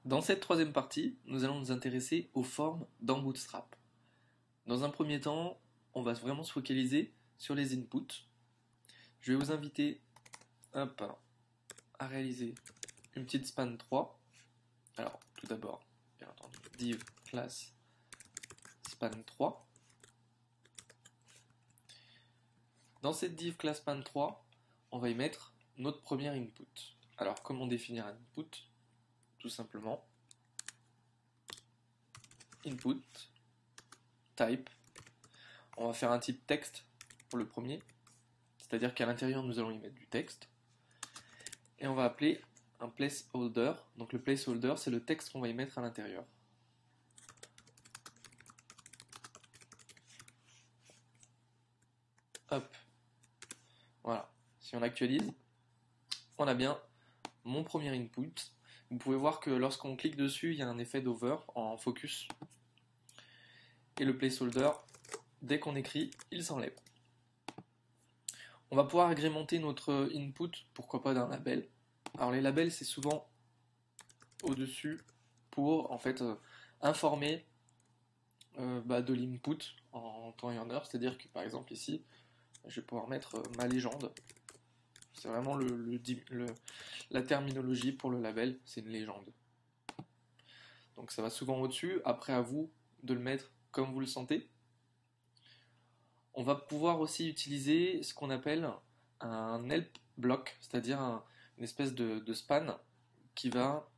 Dans cette troisième partie, nous allons nous intéresser aux formes dans Bootstrap. Dans un premier temps, on va vraiment se focaliser sur les inputs. Je vais vous inviter à réaliser une petite span 3. Alors, tout d'abord, bien entendu, div class span 3. Dans cette div class span 3, on va y mettre notre premier input. Alors, comment définir un input? Tout simplement, input, type. On va faire un type texte pour le premier, c'est-à-dire qu'à l'intérieur, nous allons y mettre du texte. Et on va appeler un placeholder. Donc le placeholder, c'est le texte qu'on va y mettre à l'intérieur. Hop. Voilà. Si on actualise, on a bien mon premier input. Vous pouvez voir que lorsqu'on clique dessus, il y a un effet d'hover en focus. Et le placeholder, dès qu'on écrit, il s'enlève. On va pouvoir agrémenter notre input, pourquoi pas d'un label. Alors les labels, c'est souvent au-dessus pour en fait informer de l'input en temps et en heure. C'est-à-dire que par exemple ici, je vais pouvoir mettre ma légende. C'est vraiment la terminologie pour le label, c'est une légende. Donc ça va souvent au-dessus, après à vous de le mettre comme vous le sentez. On va pouvoir aussi utiliser ce qu'on appelle un help block, c'est-à-dire une espèce de span qui va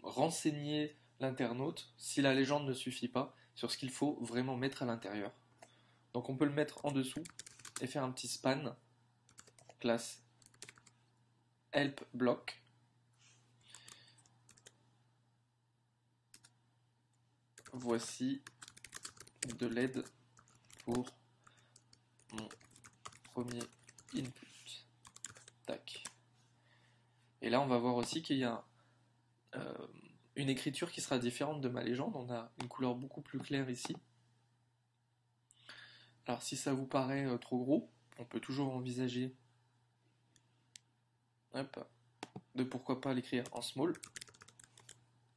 renseigner l'internaute, si la légende ne suffit pas, sur ce qu'il faut vraiment mettre à l'intérieur. Donc on peut le mettre en dessous et faire un petit span, classe help block. Voici de l'aide pour mon premier input. Tac. Et là, on va voir aussi qu'il y a une écriture qui sera différente de ma légende. On a une couleur beaucoup plus claire ici. Alors, si ça vous paraît trop gros, on peut toujours envisager de pourquoi pas l'écrire en small.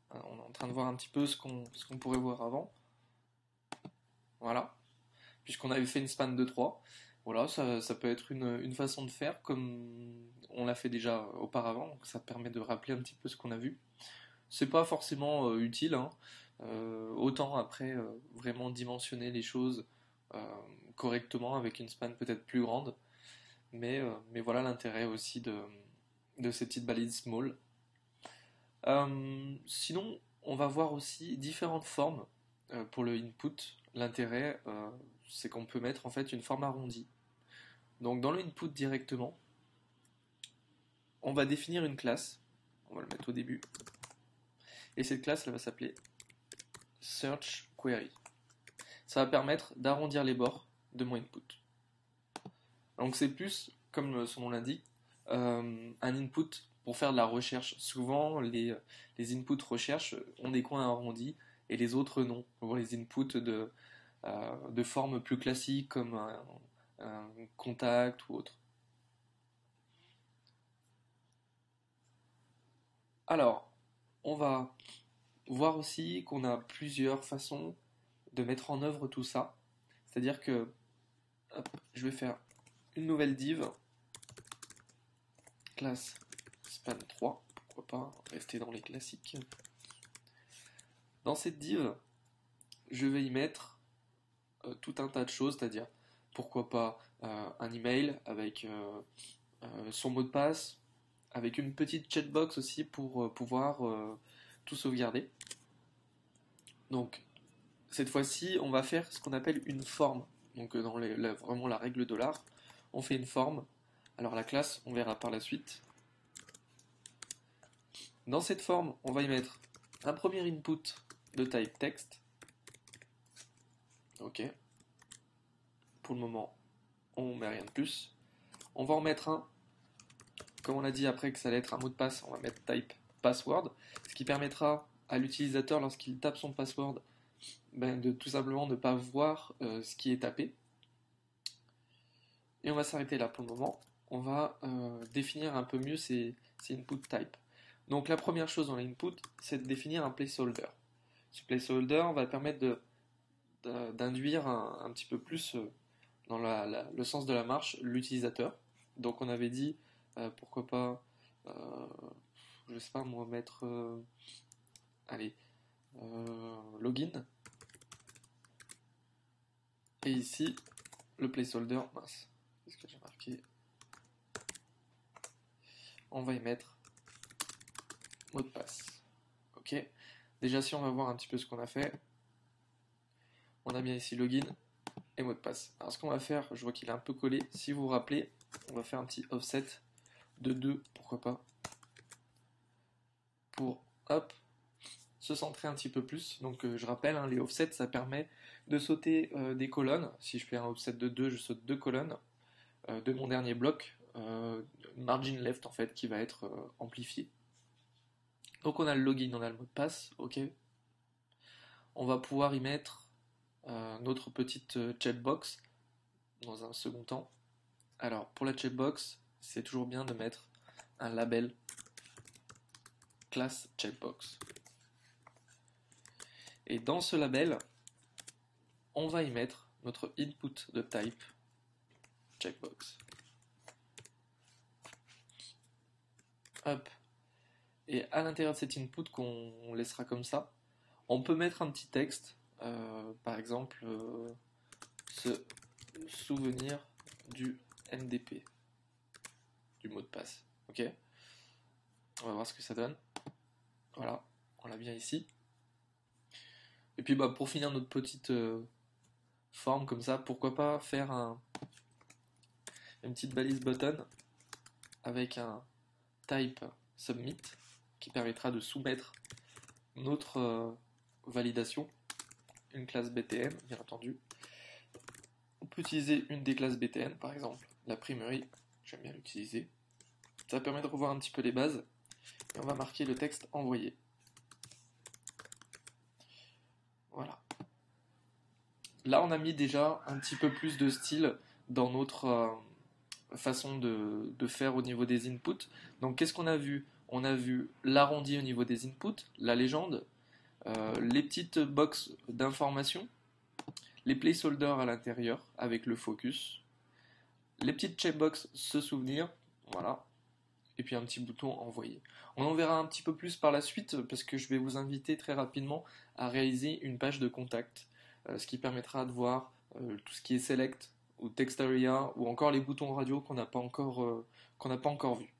Alors, on est en train de voir un petit peu ce qu'on pourrait voir avant. Voilà. Puisqu'on avait fait une span de 3. Voilà, ça peut être une façon de faire comme on l'a fait déjà auparavant. Donc ça permet de rappeler un petit peu ce qu'on a vu. C'est pas forcément utile, hein. Autant après vraiment dimensionner les choses correctement avec une span peut-être plus grande. Mais voilà l'intérêt aussi de ces petites balises small. Sinon, on va voir aussi différentes formes pour le input. L'intérêt, c'est qu'on peut mettre en fait une forme arrondie. Donc dans le input directement, on va définir une classe. On va le mettre au début. Et cette classe, elle va s'appeler Search Query. Ça va permettre d'arrondir les bords de mon input. Donc c'est plus, comme son nom l'indique, un input pour faire de la recherche. Souvent, les inputs recherche ont des coins arrondis et les autres non. Pour les inputs de formes plus classiques comme un contact ou autre. Alors, on va voir aussi qu'on a plusieurs façons de mettre en œuvre tout ça. C'est-à-dire que je vais faire une nouvelle div, classe span 3, pourquoi pas rester dans les classiques. Dans cette div, je vais y mettre tout un tas de choses, c'est-à-dire pourquoi pas un email avec son mot de passe, avec une petite chatbox aussi pour pouvoir tout sauvegarder. Donc cette fois-ci, on va faire ce qu'on appelle une forme. Donc dans vraiment la règle de l'art, on fait une forme. Alors la classe, on verra par la suite. Dans cette forme, on va y mettre un premier input de type text. Ok. Pour le moment, on met rien de plus. On va en mettre un. Comme on a dit après que ça allait être un mot de passe, on va mettre type password, ce qui permettra à l'utilisateur, lorsqu'il tape son password, de tout simplement ne pas voir ce qui est tapé. Et on va s'arrêter là pour le moment. On va définir un peu mieux ces input type. Donc la première chose dans l'input, c'est de définir un placeholder. Ce placeholder va permettre d'induire un petit peu plus dans le sens de la marche l'utilisateur. Donc on avait dit, pourquoi pas, je sais pas moi, mettre, allez, login. Et ici, le placeholder, mince, qu'est-ce que j'ai marqué? On va y mettre mot de passe. Ok. Déjà, si on va voir un petit peu ce qu'on a fait, on a bien ici login et mot de passe. Alors, ce qu'on va faire, je vois qu'il est un peu collé. Si vous vous rappelez, on va faire un petit offset de 2, pourquoi pas, pour, hop, se centrer un petit peu plus. Donc, je rappelle, hein, les offsets, ça permet de sauter des colonnes. Si je fais un offset de 2, je saute 2 colonnes de mon dernier bloc, margin left, en fait, qui va être amplifié. Donc, on a le login, on a le mot de passe, ok. On va pouvoir y mettre notre petite checkbox dans un second temps. Alors, pour la checkbox, c'est toujours bien de mettre un label class checkbox. Et dans ce label, on va y mettre notre input de type checkbox. Hop. Et à l'intérieur de cet input qu'on laissera comme ça, on peut mettre un petit texte, par exemple, se souvenir du MDP, du mot de passe. Ok. On va voir ce que ça donne. Voilà, on l'a bien ici. Et puis bah, pour finir notre petite forme comme ça, pourquoi pas faire une petite balise button avec un type submit qui permettra de soumettre notre validation, une classe BTN bien entendu. On peut utiliser une des classes BTN par exemple, la primerie, j'aime bien l'utiliser. Ça permet de revoir un petit peu les bases et on va marquer le texte envoyé. Voilà. Là, on a mis déjà un petit peu plus de style dans notre façon de faire au niveau des inputs. Donc, qu'est-ce qu'on a vu? On a vu l'arrondi au niveau des inputs, la légende, les petites boxes d'information, les placeholders à l'intérieur avec le focus, les petites checkbox se souvenir, voilà, et puis un petit bouton envoyer. On en verra un petit peu plus par la suite parce que je vais vous inviter très rapidement à réaliser une page de contact, ce qui permettra de voir tout ce qui est select ou text area ou encore les boutons radio qu'on n'a pas encore vus.